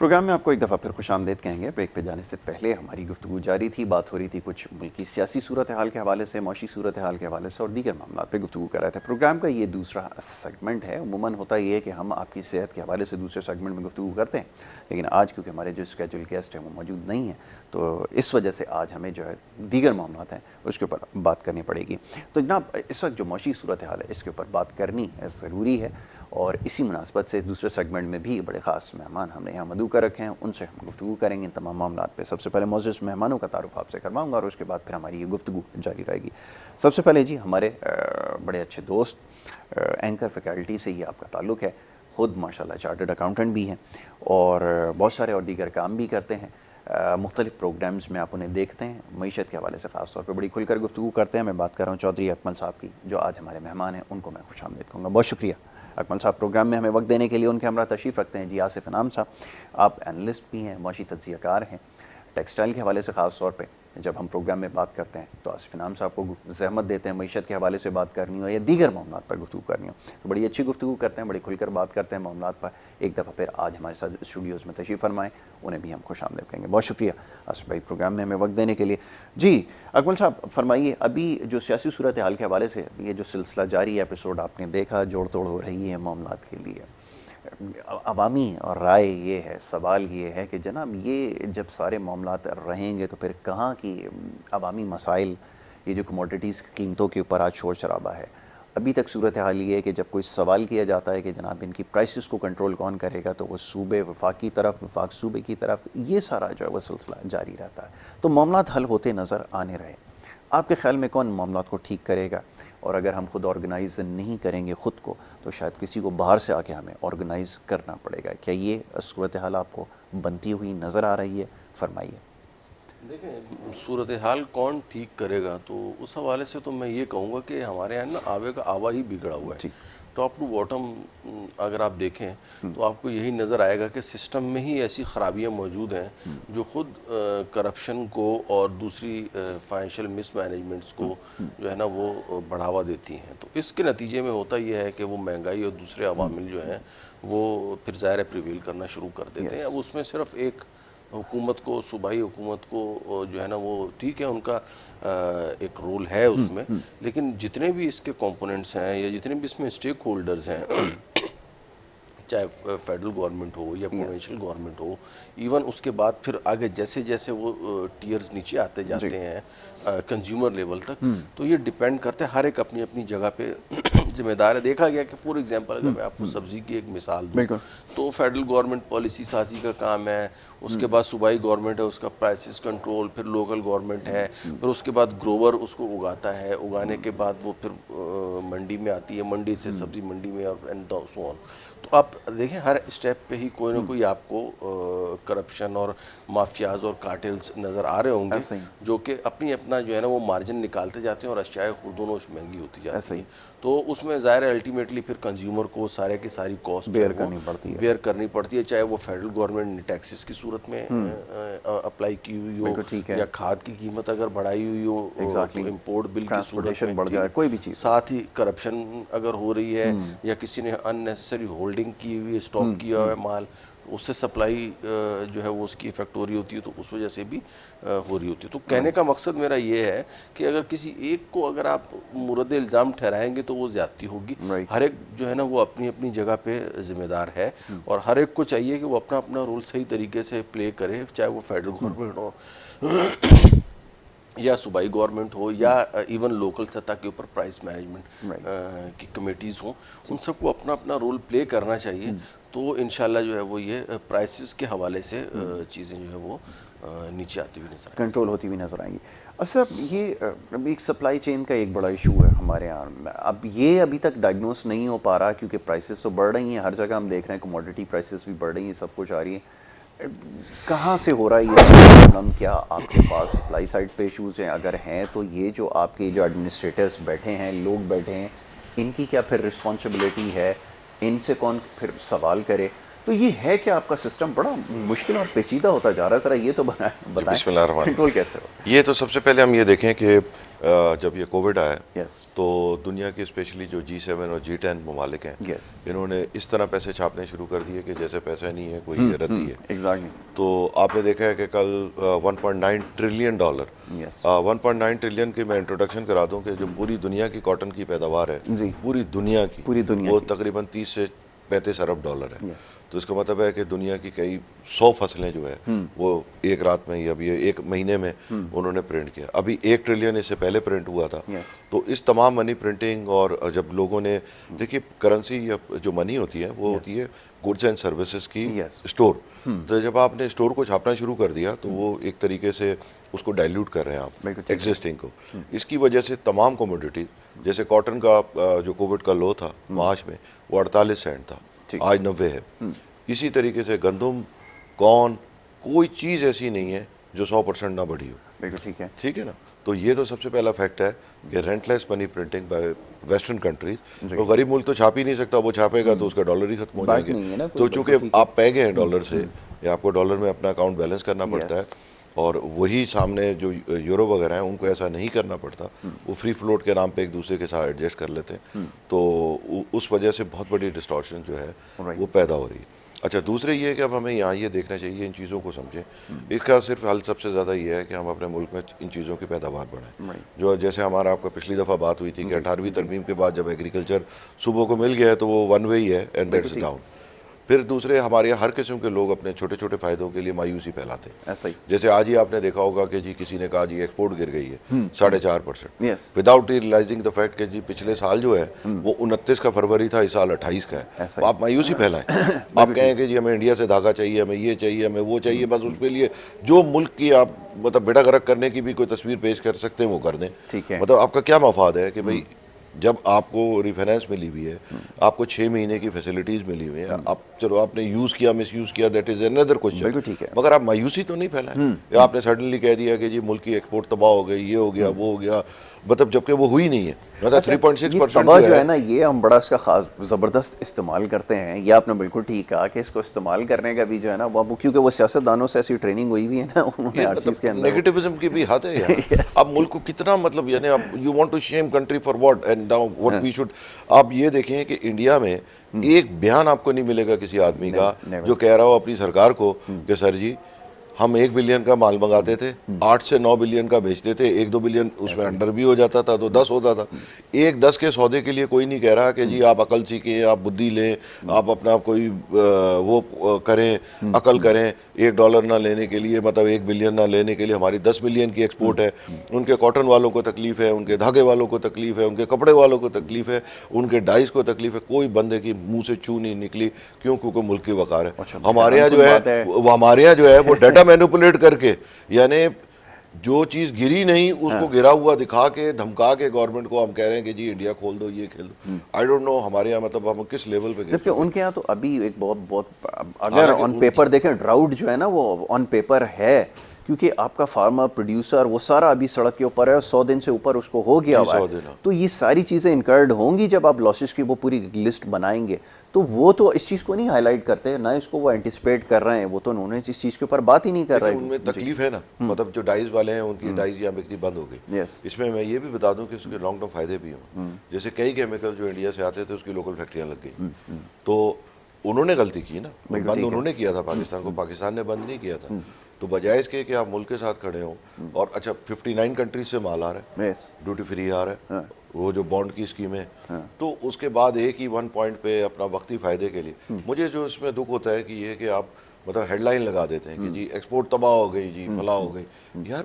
Programme में आपको एक दफ़ा फिर खुशामदीद कहेंगे। ब्रेक पे जाने से पहले हमारी गुफ्तगू जारी थी, बात हो रही थी कुछ मुल्की सियासी सूरत हाल के हवाले से, मौशी सूरत हाल के हवाले से और दीगर मामला पे गुफ्तगू कर रहे थे। प्रोग्राम का ये दूसरा सेगमेंट है। उमूमन होता ये है कि हम आपकी सेहत के हवाले से दूसरे सेगमेंट में गुफ्तगू करते हैं, लेकिन आज क्योंकि हमारे जो स्केजुअल गेस्ट हैं वो मौजूद नहीं हैं, तो इस वजह से आज हमें जो है दीगर मामला हैं उसके ऊपर बात करनी पड़ेगी। तो जनाब, इस वक्त जो मौशी सूरत हाल है इसके ऊपर बात करनी ज़रूरी है और इसी मुनासबत से दूसरे सेगमेंट में भी बड़े ख़ास मेहमान हमने यहाँ मदऊ कर रखे हैं, उनसे हम गुफ्तगू करेंगे इन तमाम मामलात पे। सबसे पहले मौजूद मेहमानों का तारुफ आपसे करवाऊँगा और उसके बाद फिर हमारी ये गुफ्तगू जारी रहेगी। सबसे पहले जी, हमारे बड़े अच्छे दोस्त, एंकर फैकल्टी से ही आपका ताल्लुक़ है, ख़ुद माशाल्लाह चार्टर्ड अकाउंटेंट भी हैं और बहुत सारे और दीगर काम भी करते हैं। मुख्तलिफ़ प्रोग्राम्स में आप उन्हें देखते हैं, मईशत के हवाले से ख़ास तौर पर बड़ी खुलकर गुफ्तगू करते हैं। मैं बात कर रहा हूँ चौधरी अकमल साहब की, जो आज हमारे मेहमान हैं, उनको मैं खुशामदीद कहूँगा। बहुत शुक्रिया अकमल साहब प्रोग्राम में हमें वक्त देने के लिए। उनके हमरा तशरीफ़ रखते हैं जी आसिफ इनाम साहब। आप एनालिस्ट भी हैं, मौशी तज्ज़ियाकार हैं, टेक्सटाइल के हवाले से ख़ास तौर पे जब हम प्रोग्राम में बात करते हैं तो आसिफ इनाम साहब को ज़हमत देते हैं मईशत के हवाले से बात करनी हो या दीगर मामलात पर गुफ्तगू करनी हो, तो बड़ी अच्छी गुफ्तगू करते हैं, बड़ी खुलकर बात करते हैं मामलात पर। एक दफ़ा फिर आज हमारे साथ स्टूडियोज़ में तशरीफ़ फरमाएँ, उन्हें भी हम खुशामदीद कहेंगे। बहुत शुक्रिया आसिफ भाई प्रोग्राम में हमें वक्त देने के लिए। जी अकमल साहब फरमाइए, अभी जो सियासी सूरत हाल के हवाले से ये जो सिलसिला जारी है, एपिसोड आपने देखा, जोड़ तोड़ हो रही है मामलात के लिए, अवामी और राय ये है, सवाल ये है कि जनाब ये जब सारे मामलात रहेंगे तो फिर कहाँ की अवामी मसाइल, ये जो कमोडिटीज़ की कीमतों के ऊपर आज शोर शराबा है, अभी तक सूरत हाल ये है कि जब कोई सवाल किया जाता है कि जनाब इनकी प्राइसेस को कंट्रोल कौन करेगा, तो वो सूबे वफाक की तरफ, वफाक सूबे की तरफ, ये सारा जो है वो सिलसिला जारी रहता है। तो मामलात हल होते नज़र आने रहे, आपके ख्याल में कौन मामलात को ठीक करेगा? और अगर हम खुद ऑर्गेनाइज नहीं करेंगे ख़ुद को, तो शायद किसी को बाहर से आके हमें ऑर्गेनाइज़ करना पड़ेगा। क्या ये सूरत हाल आपको बनती हुई नज़र आ रही है? फरमाइए। देखें, सूरत हाल कौन ठीक करेगा, तो उस हवाले से तो मैं ये कहूँगा कि हमारे यहाँ ना आवे का आवा ही बिगड़ा हुआ है। टॉप टू बॉटम अगर आप देखें तो आपको यही नज़र आएगा कि सिस्टम में ही ऐसी ख़राबियाँ मौजूद हैं जो ख़ुद करप्शन को और दूसरी फाइनेंशियल मिसमैनेजमेंट्स को जो है ना वो बढ़ावा देती हैं। तो इसके नतीजे में होता यह है कि वो महंगाई और दूसरे अवामिल जो हैं वो फिर ज़ाहिर प्रिवेल करना शुरू कर देते हैं। अब उसमें सिर्फ एक हुकूमत को, सूबाई हुकूमत को जो है ना वो ठीक है, उनका एक रोल है उसमें, लेकिन जितने भी इसके कंपोनेंट्स हैं या जितने भी इसमें स्टेक होल्डर्स हैं, चाहे फेडरल गवर्नमेंट हो या प्रोविंशियल गवर्नमेंट हो, इवन उसके बाद फिर आगे जैसे जैसे वो टीयर्स नीचे आते जाते हैं कंज्यूमर लेवल तक, तो ये डिपेंड करते हैं, हर एक अपनी अपनी जगह पे जिम्मेदार है। देखा गया कि फॉर एग्जांपल अगर मैं आपको सब्जी की एक मिसाल दूँ, तो फेडरल गवर्नमेंट पॉलिसी साजी का काम है, उसके बाद सूबाई गवर्नमेंट है उसका प्राइसेस कंट्रोल, फिर लोकल गवर्नमेंट है, फिर उसके बाद ग्रोवर उसको उगाता है, उगाने के बाद वो फिर मंडी में आती है, मंडी से सब्जी मंडी में और एंड सो ऑन। तो आप देखें हर स्टेप पे ही कोई ना कोई आपको करप्शन और माफियाज और कार्टेल्स नज़र आ रहे होंगे, जो कि अपनी अपना जो है ना वो मार्जिन निकालते जाते हैं और अशियाएं खुर्दोनोश महंगी होती जाती हैं। तो उसमें ज़ाहिर है अल्टीमेटली फिर कंज्यूमर को सारे की सारी कॉस्ट बेयर करनी पड़ती है, चाहे वो फेडरल गवर्नमेंट ने टैक्सेस की सूरत में अप्लाई की हुई हो या खाद की कीमत अगर बढ़ाई हुई हो, इम्पोर्ट बिल की सूरत में बढ़ जाए, कोई भी चीज़, साथ ही करप्शन अगर हो रही है या किसी ने अननेसेसरी होल्डिंग की हुई है, स्टॉक किया हुआ है माल, उससे सप्लाई जो है वो उसकी इफेक्ट हो रही होती है, तो उस वजह से भी हो रही होती है। तो कहने का मकसद मेरा ये है कि अगर किसी एक को अगर आप मुरद इल्ज़ाम ठहराएंगे तो वो ज़्यादती होगी। हर एक जो है ना वो अपनी अपनी जगह पे जिम्मेदार है और हर एक को चाहिए कि वो अपना अपना रोल सही तरीके से प्ले करे, चाहे वो फेडरल गवर्नमेंट हो या सूबाई गवर्नमेंट हो या इवन लोकल सतह के ऊपर प्राइस मैनेजमेंट की कमेटीज़ हों, उन सबको अपना अपना रोल प्ले करना चाहिए। तो इंशाल्लाह जो है वो ये प्राइसेस के हवाले से चीज़ें जो है वो नीचे आती हुई नजर, कंट्रोल होती हुई नजर आएंगी। अच्छा, ये एक सप्लाई चेन का एक बड़ा इशू है हमारे यहाँ। अब ये अभी तक डायग्नोस नहीं हो पा रहा क्योंकि प्राइसेस तो बढ़ रही हैं, हर जगह हम देख रहे हैं कमोडिटी प्राइसेस भी बढ़ रही हैं, सब कुछ आ रही है। कहाँ से हो रहा है ये प्रॉब्लम? क्या आपके पास सप्लाई साइड पे इशूज़ हैं? अगर हैं तो ये जो आपके जो एडमिनिस्ट्रेटर्स बैठे हैं, लोग बैठे हैं, इनकी क्या फिर रिस्पॉन्सिबिलिटी है? इनसे कौन फिर सवाल करे? तो ये है कि आपका सिस्टम बड़ा मुश्किल और पेचीदा होता जा रहा है, ज़रा ये तो बताएं कंट्रोल कैसे हो? ये तो सबसे पहले हम ये देखें कि जब ये कोविड आया यस तो दुनिया के स्पेशली जो G7 और G10 ममालिक हैं, यस इन्होंने इस तरह पैसे छापने शुरू कर दिए कि जैसे पैसा नहीं है कोई रद्दी है। एग्जैक्टली तो आपने देखा है कि कल 1.9 ट्रिलियन डॉलर, यस 1.9 ट्रिलियन की मैं इंट्रोडक्शन करा दूं कि जो पूरी दुनिया की कॉटन की पैदावार है, जी पूरी दुनिया की, पूरी दुनिया वो की। तकरीबन 30 से 35 अरब डॉलर है। यस तो इसका मतलब है कि दुनिया की कई 100 फसलें जो है वो एक रात में ही, अभी एक महीने में उन्होंने प्रिंट किया। अभी 1 ट्रिलियन इससे पहले प्रिंट हुआ था। यस तो इस तमाम मनी प्रिंटिंग और जब लोगों ने, देखिए करेंसी या जो मनी होती है वो होती है गुड्स एंड सर्विसेज की Yes. स्टोर। तो जब आपने स्टोर को छापना शुरू कर दिया तो वो एक तरीके से उसको डाइल्यूट कर रहे हैं बिल्कुल आप ठीक है। एग्जिस्टिंग को। इसकी वजह से तमाम कमोडिटी, जैसे कॉटन का जो कोविड का लो था मार्च में, वो 48 सेंट था, ठीक। आज 90 है। इसी तरीके से गंदम, कॉर्न, कोई चीज़ ऐसी नहीं है जो 100% ना बढ़ी हो। बिल्कुल ठीक है। ठीक है ना। तो ये तो सबसे पहला फैक्ट है कि relentless money printing by western countries. तो गरीब मुल्क तो छाप ही नहीं सकता, वो छापेगा तो उसका डॉलर ही खत्म हो बात जाएंगे। नहीं है ना कोई, तो बिल्कुल चूंकि ठीक है। आप पै गए हैं डॉलर से, या आपको डॉलर में अपना अकाउंट बैलेंस करना पड़ता Yes. है, और वही सामने जो यूरो वगैरह हैं उनको ऐसा नहीं करना पड़ता, वो फ्री फ्लोट के नाम पे एक दूसरे के साथ एडजस्ट कर लेते हैं। तो उस वजह से बहुत बड़ी डिस्टॉर्शन जो है Right. वो पैदा हो रही है। अच्छा, दूसरे ये है कि अब हमें यहाँ ये देखना चाहिए, इन चीज़ों को समझें। इसका सिर्फ हल सबसे ज़्यादा ये है कि हम अपने मुल्क में इन चीज़ों की पैदावार बढ़ाएं। Right. जो जैसे हमारा आपका पिछली दफ़ा बात हुई थी कि 18वीं तरमीम के बाद जब एग्रीकल्चर सुबह को मिल गया है तो वो वन वे ही है, एंड दैट्स डाउन। फिर दूसरे, हमारे यहाँ हर किस्म के लोग अपने छोटे छोटे फ़ायदों के लिए मायूसी फैलाते हैं। ऐसा ही। जैसे आज ही आपने देखा होगा कि जी किसी ने कहा जी एक्सपोर्ट गिर गई है 4.5%, yes without realising the fact कि जी पिछले साल जो है वो 29 का फरवरी था, इस साल 28 का है। ऐसा तो ही। आप मायूसी फैलाएं, आप कहें कि जी हमें इंडिया से धागा चाहिए, हमें ये चाहिए, हमें वो चाहिए, बस उसके लिए जो मुल्क की आप मतलब बेड़ा गर्क करने की भी कोई तस्वीर पेश कर सकते हैं वो कर दें। ठीक है। मतलब आपका क्या मफाद है कि भाई जब आपको रिफाइनेंस मिली हुई है, आपको 6 महीने की फैसिलिटीज मिली हुई है, आप चलो आपने यूज किया, मिस यूज किया, दैट इज अनदर बिल्कुल क्वेश्चन, ठीक है। मगर आप मायूसी तो नहीं फैलाएं। या आपने सडनली कह दिया कि जी मुल्क की एक्सपोर्ट तबाह हो गई, ये हो गया, वो हो गया, मतलब जबकि वो हुई नहीं है। मतलब 3.6% तबाह जो जो है है ना, ये हम बड़ा इसका खास ज़बरदस्त इस्तेमाल करते हैं। ये आपने बिल्कुल ठीक कहा कि इसको इस्तेमाल करने का भी जो है ना वो, क्योंकि वो सियासतदानों से ऐसी ट्रेनिंग हुई हुई है ना, उन्होंने हर चीज़ के अंदर नेगेटिविज्म की भी हद है यार। Yes, आप मुल्क को कितना, मतलब यानी आप you want to shame country for what and now what we should. आप ये देखें कि इंडिया में एक बयान आपको नहीं मिलेगा किसी आदमी का never. जो कह रहा हो अपनी सरकार को कि सर जी हम 1 बिलियन का माल मंगाते थे, 8 से 9 बिलियन का बेचते थे, 1-2 बिलियन उसमें अंडर भी हो जाता था तो 10 होता था। 1-10 के सौदे के लिए कोई नहीं कह रहा कि जी आप अकल सीखें, आप बुद्धि लें, आप अपना कोई करें, अकल करें। $1 ना लेने के लिए, मतलब 1 बिलियन ना लेने के लिए हमारी 10 बिलियन की एक्सपोर्ट है। उनके कॉटन वालों को तकलीफ है, उनके धागे वालों को तकलीफ है, उनके कपड़े वालों को तकलीफ है, उनके डाइस को तकलीफ है। कोई बंदे की मुंह से चू नहीं निकली। क्यों? क्योंकि मुल्क की वकार है। अच्छा, हमारे यहाँ जो बात है। है हमारे यहाँ जो है वो डाटा मैनिपुलेट करके, यानी जो चीज गिरी नहीं उसको गिरा हुआ दिखा के, धमका के गवर्नमेंट को हम कह रहे हैं कि जी इंडिया खोल दो, ये खेल दो। आई डोंट नो हमारे यहाँ मतलब हम किस लेवल पे जबकि उनके यहाँ तो अभी एक बहुत बहुत, अगर हालांकि ऑन पेपर देखें ड्राउट जो है ना वो ऑन पेपर है, क्योंकि आपका फार्मर प्रोड्यूसर वो सारा अभी सड़क के ऊपर है, 100 दिन से ऊपर उसको हो गया हुआ 100 है। दिन, हाँ। तो ये सारी चीज़ें इनकर्ड होंगी जब आप लॉसेस की वो पूरी लिस्ट बनाएंगे। तो वो तो इस चीज़ को नहीं हाईलाइट करते, ना इसको वो एंटिसिपेट कर रहे हैं, वो तो उन्होंने इस चीज़ के ऊपर बात ही नहीं कर रहे। उनमें तकलीफ है ना, मतलब जो डाइज वाले हैं उनकी डाइज यहाँ बिकनी बंद हो गई। यस इसमें मैं ये भी बता दूं कि उसके लॉन्ग टर्म फायदे भी हों। जैसे कई केमिकल जो इंडिया से आते थे उसकी लोकल फैक्ट्रियां लग गई, तो उन्होंने गलती की ना, बंद उन्होंने किया था पाकिस्तान को, पाकिस्तान ने बंद नहीं किया था। तो बजाय इसके कि आप मुल्क के साथ खड़े हो, और अच्छा 59 कंट्रीज से माल आ रहा है, यस ड्यूटी फ्री आ रहा है, वो जो बॉन्ड की स्कीम है, तो उसके बाद एक ही 1 पॉइंट पे अपना वक्ती फायदे के लिए, मुझे जो इसमें दुख होता है कि ये कि आप मतलब हेडलाइन लगा देते हैं कि जी एक्सपोर्ट तबाह हो गई, जी फला हो गई। यार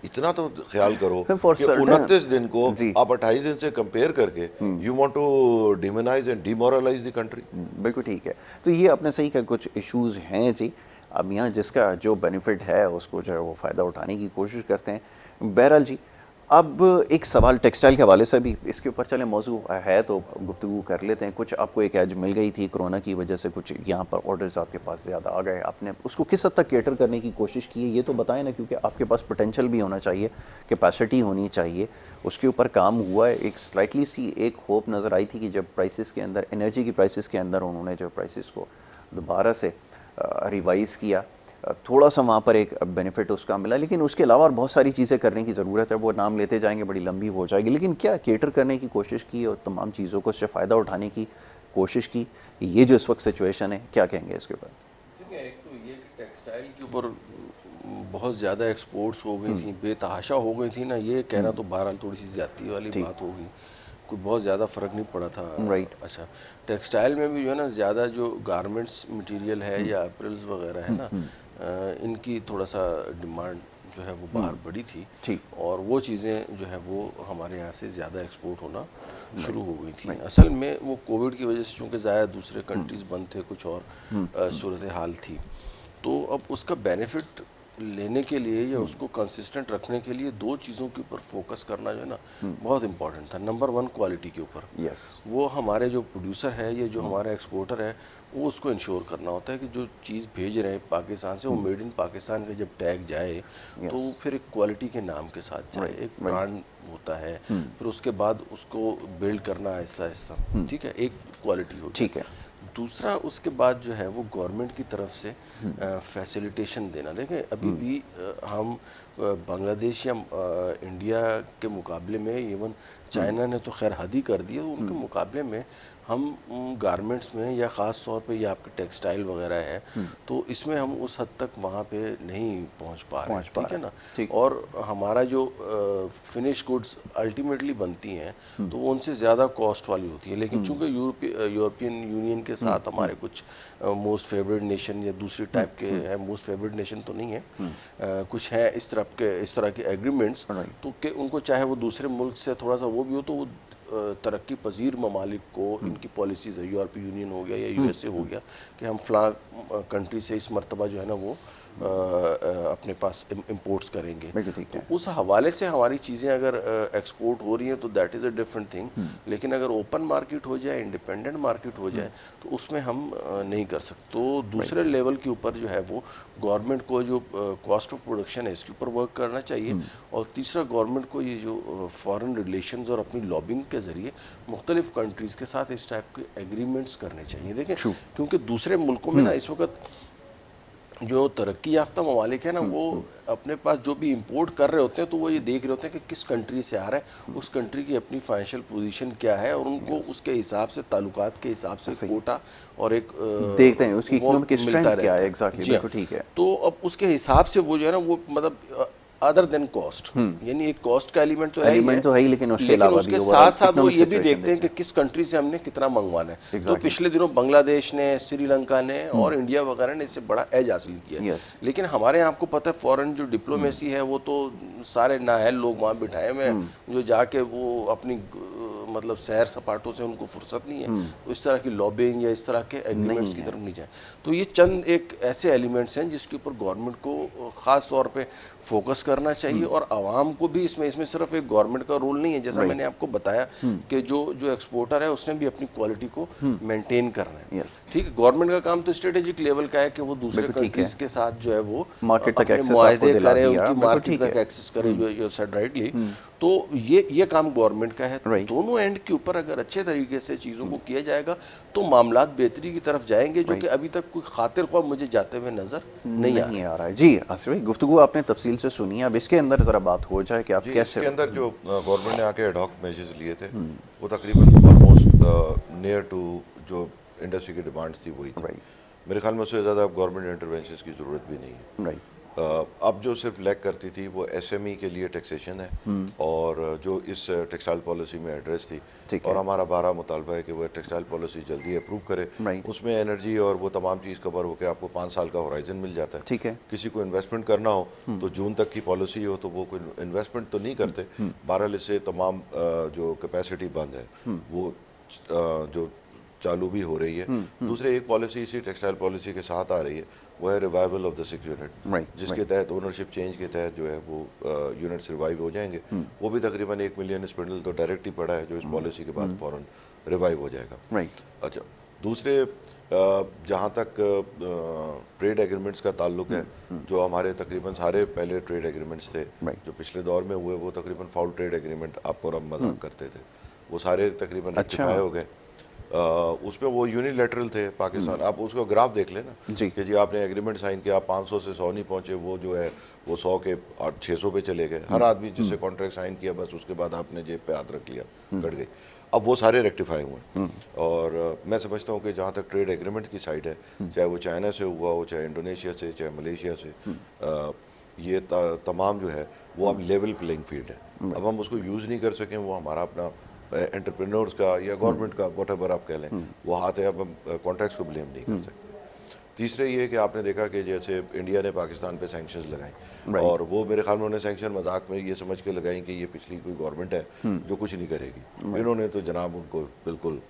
इतना तो ख्याल करो Sir, for कि certain- 29 दिन को जी। आप 28 दिन से कंपेयर करके you want to demonise and demoralise the country. बिल्कुल ठीक है। तो ये आपने सही कहा, कुछ इश्यूज हैं जी। अब यहाँ जिसका जो बेनिफिट है उसको जो है वो फ़ायदा उठाने की कोशिश करते हैं। बहरहाल जी, अब एक सवाल टेक्सटाइल के हवाले से भी इसके ऊपर चले, मौजू है तो गुफ्तगू कर लेते हैं। कुछ आपको एक एज मिल गई थी कोरोना की वजह से, कुछ यहाँ पर ऑर्डर्स आपके पास ज़्यादा आ गए, आपने उसको किस हद तक केटर करने की कोशिश की है ये तो बताएं ना, क्योंकि आपके पास पोटेंशियल भी होना चाहिए, कैपेसिटी होनी चाहिए, उसके ऊपर काम हुआ है। एक स्लाइटली सी एक होप नज़र आई थी कि जब प्राइसेस के अंदर, एनर्जी की प्राइसेस के अंदर उन्होंने जो प्राइसेस को दोबारा से रिवाइज़ किया, थोड़ा सा वहाँ पर एक बेनिफिट उसका मिला, लेकिन उसके अलावा और बहुत सारी चीज़ें करने की ज़रूरत है। वो नाम लेते जाएंगे, बड़ी लंबी हो जाएगी, लेकिन क्या केटर करने की कोशिश की और तमाम चीज़ों को उससे फ़ायदा उठाने की कोशिश की? ये जो इस वक्त सिचुएशन है, क्या कहेंगे इसके ऊपर? देखिए, एक तो ये कि टेक्सटाइल के ऊपर बहुत ज़्यादा एक्सपोर्ट्स हो गई थी, बेतहाशा हो गई थी ना, ये कहना तो बहरहाल थोड़ी सी ज़्यादती वाली बात होगी। कोई बहुत ज़्यादा फ़र्क नहीं पड़ा था। राइट। अच्छा, टेक्सटाइल में भी जो है ना, ज़्यादा जो गारमेंट्स मटेरियल है या अप्रल्स वगैरह है ना, इनकी थोड़ा सा डिमांड जो है वो बाहर बढ़ी थी, ठीक। और वो चीज़ें जो है वो हमारे यहाँ से ज़्यादा एक्सपोर्ट होना शुरू हो गई थी। असल में वो कोविड की वजह से चूँकि ज़्यादा दूसरे कंट्रीज़ बंद थे, कुछ और सूरत हाल थी, तो अब उसका बेनिफिट लेने के लिए या उसको कंसिस्टेंट रखने के लिए दो चीज़ों के ऊपर फोकस करना जो है ना बहुत इंपॉर्टेंट था। नंबर वन, क्वालिटी के ऊपर। यस। वो हमारे जो प्रोड्यूसर है या जो हमारा एक्सपोर्टर है, वो उसको इंश्योर करना होता है कि जो चीज़ भेज रहे हैं पाकिस्तान से, वो मेड इन पाकिस्तान का जब टैग जाए तो वो फिर एक क्वालिटी के नाम के साथ जाए, एक ब्रांड होता है, फिर उसके बाद उसको बिल्ड करना ऐसा ऐसा, ठीक है, एक क्वालिटी होती है। ठीक है। दूसरा, उसके बाद जो है वो गवर्नमेंट की तरफ से फैसिलिटेशन देना। देखें, अभी भी हम बांग्लादेश या इंडिया के मुकाबले में, इवन चाइना ने तो खैर हद ही कर दी है, तो उनके मुकाबले में हम गारमेंट्स में या ख़ास तौर पे ये आपके टेक्सटाइल वगैरह है, तो इसमें हम उस हद तक वहाँ पे नहीं पहुँच पा रहे हैं, ठीक है ना। और हमारा जो फिनिश गुड्स अल्टीमेटली बनती हैं तो वो उनसे ज़्यादा कॉस्ट वाली होती है, लेकिन चूँकि यूरोपियन यूनियन के साथ हमारे कुछ मोस्ट फेवरेट नेशन या दूसरी टाइप के हैं, मोस्ट फेवरेट नेशन तो नहीं है, कुछ है इस तरह के एग्रीमेंट्स, तो कि उनको चाहे वो दूसरे मुल्क से थोड़ा सा वो भी हो, तो वो तरक्की पजीर ममालिक को इनकी पॉलिसीज़ है, यूरोपीय यूनियन हो गया या यूएसए हो गया, कि हम फ़लाँ कंट्री से इस मरतबा जो है ना वो अपने पास इंपोर्ट्स करेंगे। तो उस हवाले से हमारी चीज़ें अगर एक्सपोर्ट हो रही हैं तो that is a different thing, लेकिन अगर ओपन मार्केट हो जाए, इंडिपेंडेंट मार्केट हो जाए, तो उसमें हम नहीं कर सकते। तो दूसरे लेवल के ऊपर जो है वो गवर्नमेंट को जो कॉस्ट ऑफ प्रोडक्शन है इसके ऊपर वर्क करना चाहिए, और तीसरा गवर्नमेंट को ये जो फॉरेन रिलेशंस और अपनी लॉबिंग के ज़रिए मुख्तलिफ कंट्रीज़ के साथ इस टाइप के एग्रीमेंट्स करने चाहिए। देखें, क्योंकि दूसरे मुल्कों में ना इस वक्त जो तरक्की याफ्ता ममालिक है ना, वो अपने पास जो भी इंपोर्ट कर रहे होते हैं तो वो ये देख रहे होते हैं कि किस कंट्री से आ रहा है, उस कंट्री की अपनी फाइनेंशियल पोजीशन क्या है, और उनको उसके हिसाब से, ताल्लुकात के हिसाब से कोटा और एक देखते हैं उसकी इकोनॉमिक स्ट्रेंथ क्या है। एग्जैक्टली, बिल्कुल ठीक है। तो अब उसके हिसाब से वो जो है ना वो मतलब अदर देन कॉस्ट, यानी एक कॉस्ट का एलिमेंट तो है ही, लेकिन उसके साथ साथ वो ये भी देखते हैं कि किस कंट्री से हमने कितना मंगवाना है। तो पिछले दिनों बांग्लादेश ने, श्रीलंका ने और इंडिया वगैरह ने इससे बड़ा एज हासिल किया। लेकिन हमारे यहाँ आपको पता है फॉरेन जो डिप्लोमेसी है वो तो सारे नाअहल लोग वहाँ बिठाए हुए हैं, जो जाके वो अपनी मतलब सैर सपाटों से उनको फुर्सत नहीं है, तो इस तरह की लॉबिंग या इस तरह के एग्रीमेंट्स की तरफ नहीं जाए। तो ये चंद एक ऐसे एलिमेंट्स हैं जिसके ऊपर गवर्नमेंट को ख़ास तौर पे फोकस करना चाहिए, और आवाम को भी इसमें सिर्फ एक गवर्नमेंट का रोल नहीं है, जैसा मैंने आपको बताया कि जो एक्सपोर्टर है उसने भी अपनी क्वालिटी को मेंटेन करना है। ठीक है, गवर्नमेंट का काम तो स्ट्रेटेजिक लेवल का है कि वो दूसरे कंट्रीज के साथ जो है वो मार्केट तक एक्सेस मुआहदे करे, उनकी मार्केट तक एक्सेस करे, जो सेड राइटली। तो ये काम गवर्नमेंट का है। दोनों एंड के ऊपर अगर अच्छे तरीके से चीज़ों को किया जाएगा तो मामलात बेहतरी की तरफ जाएंगे, जो कि अभी तक कोई खातिर ख्वाह मुझे जाते हुए नजर नहीं आ रहा है। जी आसिफ भाई, गुफ्तगू आपने तफसील से सुनी, अब इसके अंदर ज़रा बात हो जाए कि आप कैसे इसके अंदर जो गवर्नमेंट ने आके एडॉक मेजर्स लिए थे वो तकरीबन ऑलमोस्ट नियर टू जो इंडस्ट्री की डिमांड थी वही थी। मेरे ख्याल में उससे ज़्यादा गवर्नमेंट इंटरवेंशन की ज़रूरत भी नहीं है। अब जो सिर्फ लैक करती थी वो एसएमई के लिए टैक्सेशन है, और जो इस टेक्सटाइल पॉलिसी में एड्रेस थी, और हमारा 12 मुतालबा है कि वो टेक्सटाइल पॉलिसी जल्दी अप्रूव करे। उसमें एनर्जी और वो तमाम चीज़ कवर होकर आपको 5 साल का होराइजन मिल जाता है। ठीक है, किसी को इन्वेस्टमेंट करना हो तो जून तक की पॉलिसी हो तो वो कोई इन्वेस्टमेंट तो नहीं करते। बहरहाल इससे तमाम जो कैपेसिटी बंद है वो जो चालू भी हो रही है। दूसरे एक पॉलिसी इसी टेक्सटाइल पॉलिसी के साथ आ रही है, वो है revival of the sick unit, जिसके तहत ओनरशिप चेंज के तहत जो है वो यूनिट्स रिवाइव हो जाएंगे। वो भी तकरीबन 1 मिलियन स्पिंडल तो डायरेक्ट ही पड़ा है जो इस पॉलिसी के बाद फौरन रिवाइव हो जाएगा। अच्छा, दूसरे जहाँ तक ट्रेड एग्रीमेंट्स का ताल्लुक है, जो हमारे तकरीबन सारे पहले ट्रेड एग्रीमेंट्स थे जो पिछले दौर में हुए, वो तकरीबन फाउल ट्रेड एग्रीमेंट आप और हम मजाक करते थे, वो सारे तकरीबन रेक्टिफाई हो गए। उसमें वो यूनिलैटरल थे पाकिस्तान। आप उसको ग्राफ देख लेना कि जी आपने एग्रीमेंट साइन किया, आप 500 से 100 नहीं पहुंचे, वो जो है वो 100 के 600 पे चले गए। हर आदमी जिससे कॉन्ट्रैक्ट साइन किया बस उसके बाद आपने जेब पे हाथ रख लिया, कट गई। अब वो सारे रेक्टिफाई हुए हैं। और मैं समझता हूँ कि जहाँ तक ट्रेड एग्रीमेंट की साइड है, चाहे वो चाइना से हुआ हो, चाहे इंडोनेशिया से, चाहे मलेशिया से, ये तमाम जो है वो अब लेवल प्लेइंग फील्ड है। अब हम उसको यूज़ नहीं कर सकें, वो हमारा अपना एंटरप्रेन्योर्स का या गवर्नमेंट का व्हाटएवर आप कह लें वो हाथ है। अब हम कॉन्ट्रैक्ट्स को ब्लेम नहीं कर सकते। तीसरे ये कि आपने देखा कि जैसे इंडिया ने पाकिस्तान पे सैंक्शंस लगाई, और वो मेरे ख्याल में उन्होंने सैंक्शन मजाक में ये समझ के लगाई कि ये पिछली कोई गवर्नमेंट है जो कुछ नहीं करेगी। इन्होंने तो जनाब उनको बिल्कुल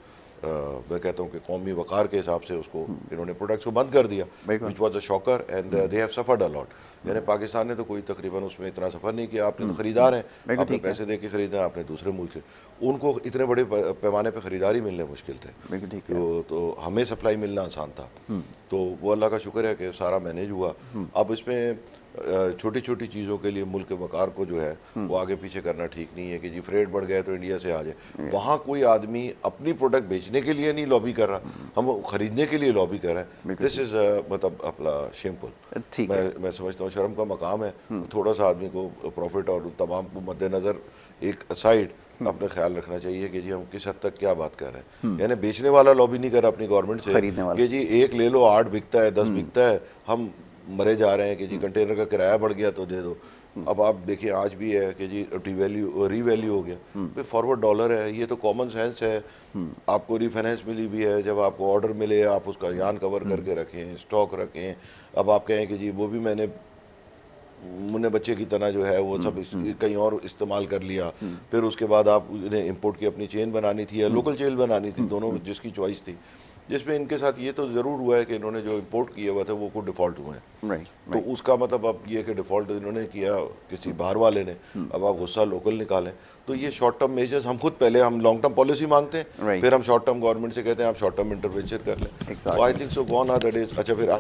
मैं कहता हूँ कि कौमी वक़ार के हिसाब से उसको इन्होंने प्रोडक्ट्स को बंद कर दिया, which was a shocker and they have suffered a lot. यानी पाकिस्तान ने तो कोई तकरीबन उसमें इतना सफ़र नहीं किया। आपने तो ख़रीदार हैं, आपने पैसे दे के ख़रीदा, आपने दूसरे मुल्क से, उनको इतने बड़े पैमाने पर ख़रीदारी मिलने मुश्किल थे, तो हमें सप्लाई मिलना आसान था। तो वो अल्लाह का शुक्र है कि सारा मैनेज हुआ। अब इसमें छोटी छोटी चीज़ों के लिए मुल्क के वक़ार को जो है वो आगे पीछे करना ठीक नहीं है कि जी फ्रेट बढ़ गया तो इंडिया से आ जाए। वहाँ कोई आदमी अपनी प्रोडक्ट बेचने के लिए नहीं लॉबी कर रहा, हम खरीदने के लिए लॉबी कर रहे हैं। दिस इज़ मतलब अपना शेमफुल। मैं समझता हूँ शर्म का मकाम है। थोड़ा सा आदमी को प्रॉफिट और तमाम को मद्देनज़र एक साइड अपने ख्याल रखना चाहिए कि जी हम किस हद तक क्या बात कर रहे हैं। यानी बेचने वाला लॉबी नहीं कर रहा अपनी गवर्नमेंट से कि जी एक ले लो, 8 बिकता है, 10 बिकता है, हम मरे जा रहे हैं कि जी कंटेनर का किराया बढ़ गया तो दे दो। अब आप देखिए आज भी है कि जी रीवैल्यू हो गया, फॉरवर्ड डॉलर है, ये तो कॉमन सेंस है। आपको रीफाइनेंस मिली भी है, जब आपको ऑर्डर मिले आप उसका यान कवर करके रखें, स्टॉक रखें। अब आप कहें कि जी वो भी मैंने मुन्ने बच्चे की तरह जो है वो सब कहीं और इस्तेमाल कर लिया, फिर उसके बाद आप उन्हें इंपोर्ट की अपनी चेन बनानी थी या लोकल चेन बनानी थी, दोनों जिसकी चॉइस थी। जिसमें इनके साथ ये तो ज़रूर हुआ है कि इन्होंने जो इंपोर्ट किया हुआ था वो को डिफ़ॉल्ट हुए हैं। तो उसका मतलब अब ये कि डिफ़ॉल्ट इन्होंने किया किसी बाहर वाले ने, अब आप गुस्सा लोकल निकालें। तो ये शॉर्ट टर्म मेजर्स हम खुद पहले हम लॉन्ग टर्म पॉलिसी मांगते हैं, फिर हम शॉर्ट टर्म गवर्नमेंट से कहते हैं आप शॉर्ट टर्म इंटरवेंशन कर लें। तो I think so gone are that is. अच्छा, फिर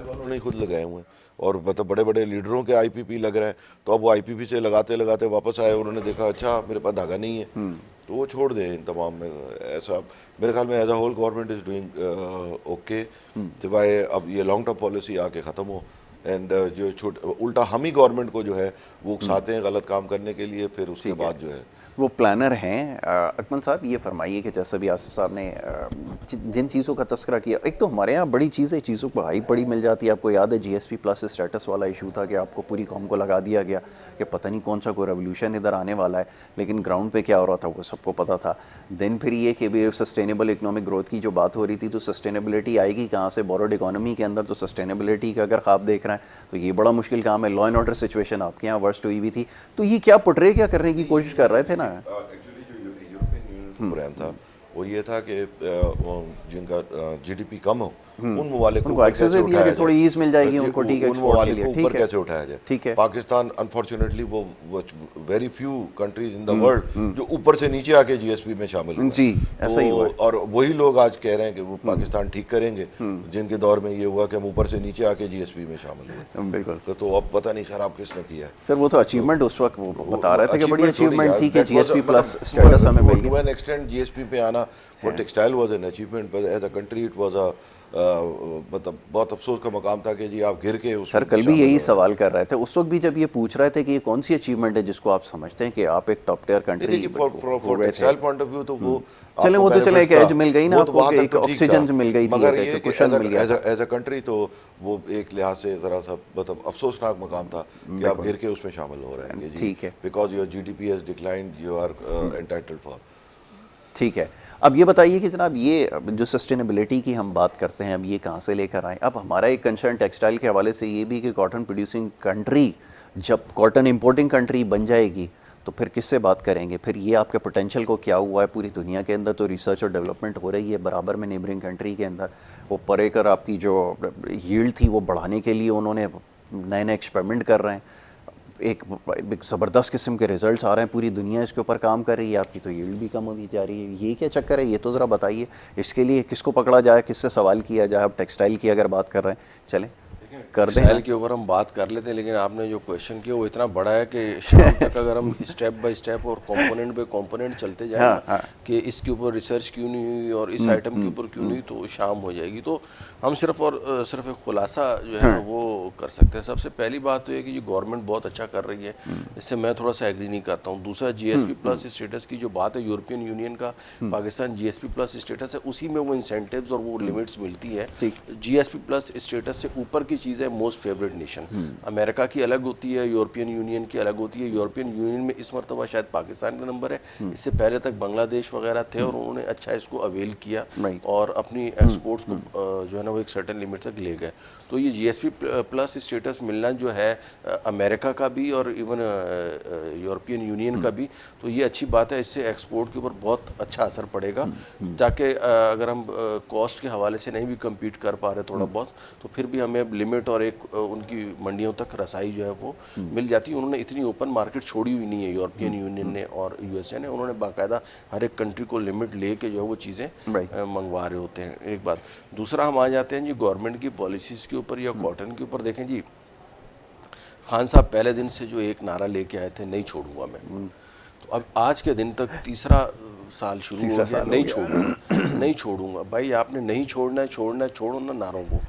उन्होंने खुद लगाए हुए हैं और मतलब बड़े बड़े लीडरों के आईपीपी लग रहे हैं। तो अब वो आईपीपी से लगाते लगाते वापस आए, उन्होंने देखा अच्छा मेरे पास धागा नहीं है, तो वो छोड़ दें इन तमाम में। ऐसा मेरे ख्याल में as a whole government is doing okay, सिवाय अब ये लॉन्ग टर्म पॉलिसी आके ख़त्म हो। एंड जो उल्टा हम ही गवर्नमेंट को जो है वो उकसाते हैं गलत काम करने के लिए, फिर उसके बाद जो है वो प्लानर हैं। अकमल साहब ये फरमाइए कि जैसा भी आसिफ साहब ने जिन चीज़ों का तस्करा किया, एक तो हमारे यहाँ बड़ी चीज़ें चीज़ों को हाई बड़ी मिल जाती है। आपको याद है जीएसपी प्लस स्टेटस वाला इशू था कि आपको पूरी कौम को लगा दिया गया कि पता नहीं कौन सा कोई रेवोल्यूशन इधर आने वाला है, लेकिन ग्राउंड पे क्या हो रहा था वो सबको पता था। देन फिर ये कि भी सस्टेनेबल इकोनॉमिक ग्रोथ की जो बात हो रही थी, तो सस्टेनेबिलिटी आएगी कहाँ से बोरोड इकोनॉमी के अंदर? तो सस्टेनेबिलिटी का अगर ख्वाब देख रहे हैं तो ये बड़ा मुश्किल काम है। लॉ एंड ऑर्डर सिचुएशन आपके यहाँ वर्स्ट हुई हुई थी, तो ये क्या पोर्ट्रे क्या करने की कोशिश कर रहे थे ना? एक्चुअली जो यूरोपियन यूनियन प्रोग्राम था वो ये था कि जिनका जीडीपी कम हो उन ममालिक को एक्सेस दे दिया कि थोड़ी ईज मिल जाएगी उनको, ठीक है, उन ममालिक को ऊपर कैसे उठाया जाए। ठीक है, पाकिस्तान अनफॉर्चुनेटली वो very few countries in the world जो ऊपर से नीचे आके जीएसपी में शामिल हुए। जी ऐसा ही हुआ। और वही लोग आज कह रहे हैं कि वो पाकिस्तान ठीक करेंगे जिनके दौर में ये हुआ कि हम ऊपर से नीचे आके जीएसपी में शामिल हुए। बिल्कुल। तो अब पता नहीं खराब किसने किया है सर। वो तो अचीवमेंट उस वक्त वो बता रहे थे कि बड़ी अचीवमेंट थी कि जीएसपी प्लस स्टेटस हमें मिल गया। टू एन एक्सटेंट जीएसपी पे आना for textile was an achievement, but as a country it was a मतलब बहुत अफसोस का मकाम था कि जी आप गिर के उस। सर कल भी यही सवाल कर रहे थे उस वक्त भी जब ये पूछ रहे थे कि ये कौन सी अचीवमेंट है जिसको आप समझते हैं कि आप एक top tier country for textile point of view तो वो चले वो तो चले एक एज मिल गई ना आपको, एक ऑक्सीजन मिल गई थी, मगर एक कुशन मिल गया एज अ कंट्री तो वो एक लिहाज से जरा सा मतलब अफसोसनाक मकाम था कि आप गिर के उसमें शामिल हो रहे हैं। ठीक है, because your GDP has declined, you are entitled for. ठीक है। अब ये बताइए कि जनाब ये जो सस्टेनेबिलिटी की हम बात करते हैं, अब ये कहाँ से लेकर आए? अब हमारा एक कंसर्न टेक्सटाइल के हवाले से ये भी कि कॉटन प्रोड्यूसिंग कंट्री जब कॉटन इंपोर्टिंग कंट्री बन जाएगी तो फिर किससे बात करेंगे? फिर ये आपके पोटेंशियल को क्या हुआ है? पूरी दुनिया के अंदर तो रिसर्च और डेवलपमेंट हो रही है बराबर में नेबरिंग कंट्री के अंदर। वो परेकर आपकी जो यील्ड थी वो बढ़ाने के लिए उन्होंने नए नए एक्सपेरिमेंट कर रहे हैं, एक ज़बरदस्त किस्म के रिजल्ट्स आ रहे हैं, पूरी दुनिया इसके ऊपर काम कर रही है, आपकी तो यील्ड भी कम होती जा रही है। ये क्या चक्कर है? ये तो ज़रा बताइए। इसके लिए किसको पकड़ा जाए, किससे सवाल किया जाए? अब टेक्सटाइल की अगर बात कर रहे हैं, चलें। देखिए कर दें। टेक्सटाइल के ऊपर हम बात कर लेते हैं, लेकिन आपने जो क्वेश्चन किया वो इतना बड़ा है कि शाम तक अगर हम स्टेप बाय स्टेप और कंपोनेंट बाय कंपोनेंट चलते जाए ना कि इसके ऊपर रिसर्च क्यों नहीं हुई और इस आइटम के ऊपर क्यों नहीं, तो शाम हो जाएगी। तो हम सिर्फ एक खुलासा जो है ना वो कर सकते हैं। सबसे पहली बात तो ये कि ये गवर्नमेंट बहुत अच्छा कर रही है, इससे मैं थोड़ा सा एग्री नहीं करता हूँ। दूसरा GSP प्लस स्टेटस की जो बात है, यूरोपियन यूनियन का पाकिस्तान GSP प्लस स्टेटस है, उसी में वो इंसेंटिव्स और वो लिमिट्स मिलती है। GSP प्लस स्टेटस से ऊपर की चीज़ है मोस्ट फेवरेट नेशन। अमेरिका की अलग होती है, यूरोपियन यूनियन की अलग होती है। यूरोपियन यूनियन में इस मरतबा शायद पाकिस्तान का नंबर है, इससे पहले तक बांग्लादेश वगैरह थे और उन्होंने अच्छा इसको अवेल किया और अपनी एक्सपोर्ट्स को जो है ना वो एक सर्टेन लिमिट तक ले गए। तो ये GSP प्लस स्टेटस मिलना जो है अमेरिका का भी और इवन यूरोपियन यूनियन का भी, तो ये अच्छी बात है। इससे एक्सपोर्ट के ऊपर बहुत अच्छा असर पड़ेगा, ताकि अगर हम कॉस्ट के हवाले से नहीं भी कम्पीट कर पा रहे थोड़ा बहुत, तो फिर भी हमें लिमिट और एक उनकी मंडियों तक रसाई जो है वो मिल जाती है। उन्होंने इतनी ओपन मार्केट छोड़ी हुई नहीं है यूरोपियन यूनियन ने और USA ने, उन्होंने बाकायदा हर एक कंट्री को लिमिट लेके जो है वो चीज़ें मंगवा रहे होते हैं। एक बात। दूसरा हम आ जाते हैं जी गवर्नमेंट की पॉलिसीज़ के ऊपर या कॉटन के ऊपर। देखें जी, खान साहब पहले दिन से जो एक नारा लेके आए थे, नहीं छोड़ूंगा मैं, तो अब आज के दिन तक तीसरा साल शुरू हो गया, नहीं छोड़ूंगा नहीं छोड़ूंगा। भाई आपने नहीं छोड़ना है, छोड़ना है, छोड़ो ना नारों को।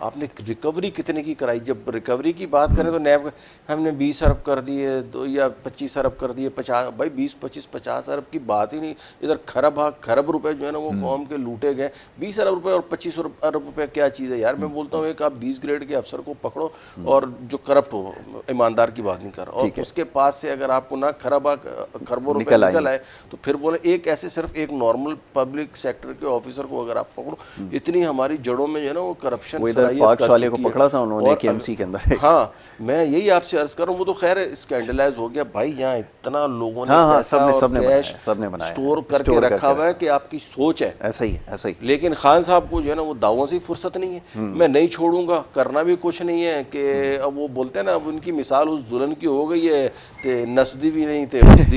आपने रिकवरी कितने की कराई? जब रिकवरी की बात करें तो नैब हमने 20 अरब कर दिए, या 25 अरब कर दिए, 50, भाई 20, 25, 50 अरब की बात ही नहीं। इधर खरब रुपए जो है ना वो कौम के लूटे गए। 20 अरब रुपए और 25 अरब रुपए क्या चीज़ है यार? मैं बोलता हूँ एक आप 20 ग्रेड के अफसर को पकड़ो और जो करप्ट हो, ईमानदार की बात नहीं कर रहा, और उसके पास से अगर आपको ना खरबों रुपए निकल आए तो फिर बोले एक ऐसे सिर्फ एक नॉर्मल पब्लिक सेक्टर के ऑफिसर को अगर आप पकड़ो, इतनी हमारी जड़ों में जो है ना वो करप्शन पार्क्स वाले को पकड़ा था उन्होंने KMC के अंदर। हाँ, मैं यही आपसे अर्ज कर रहा हूँ, वो तो खैर स्कैंडलाइज हो गया भाई। यहाँ इतना लोगों ने पैसा और कैश स्टोर करके रखा हुआ है कि आपकी सोच है ऐसा ही ऐसा ही। लेकिन खान साहब को जो है ना वो दावों से फुर्सत नहीं है। मैं नहीं छोड़ूंगा, करना भी कुछ नहीं है कि अब वो बोलते हैं ना, अब उनकी मिसाल उस दुल्हन की हो गई है ते नस्दी भी नहीं थे बस्ती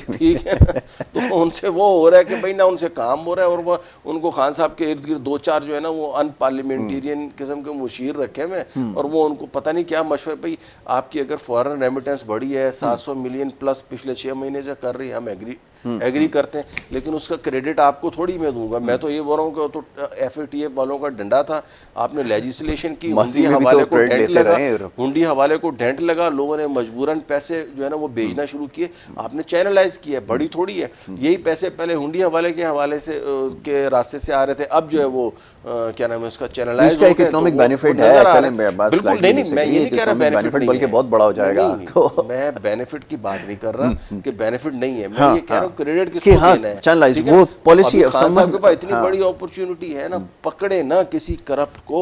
भी नहीं, ठीक है। तो उनसे वो हो रहा है कि भाई ना उनसे काम हो रहा है, और वो उनको खान साहब के इर्द गिर्द 2-4 जो है ना वो अनपार्लियामेंटेरियन किस्म के मुशीर रखे में, और वो उनको पता नहीं क्या मशवरे। भाई आपकी अगर फॉरेन रेमिटेंस बढ़ी है 700 मिलियन प्लस पिछले 6 महीने से कर रही है, हम एग्री करते हैं, लेकिन उसका क्रेडिट आपको थोड़ी मैं दूंगा। मैं तो ये बोल रहा हूँ कि तो FATF वालों का डंडा था, आपने लेजिस्लेशन की, हुंडी हवाले को डेंट लगा, हुंडी हवाले को डेंट लगा, लोगों ने मजबूरन पैसे जो है ना वो भेजना शुरू किए, आपने चैनलाइज किया, बड़ी थोड़ी है। यही पैसे पहले हुंडी हवाले के हवाले से के रास्ते से आ रहे थे, अब जो है वो क्या नाम है उसका चैनलाइज हो गया। इकोनॉमिक बेनिफिट है, बिल्कुल नहीं, मैं ये नहीं कह रहा बेनिफिट बल्कि बहुत बड़ा हो जाएगा। तो मैं बेनिफिट की बात नहीं कर रहा कि बेनिफिट नहीं है, मैं ये कह रहा हूँ क्रेडिट किसको देना है। चैनलाइज वो पॉलिसी साहब के पास इतनी बड़ी अपॉर्चुनिटी है ना, पकड़े ना किसी करप्ट को।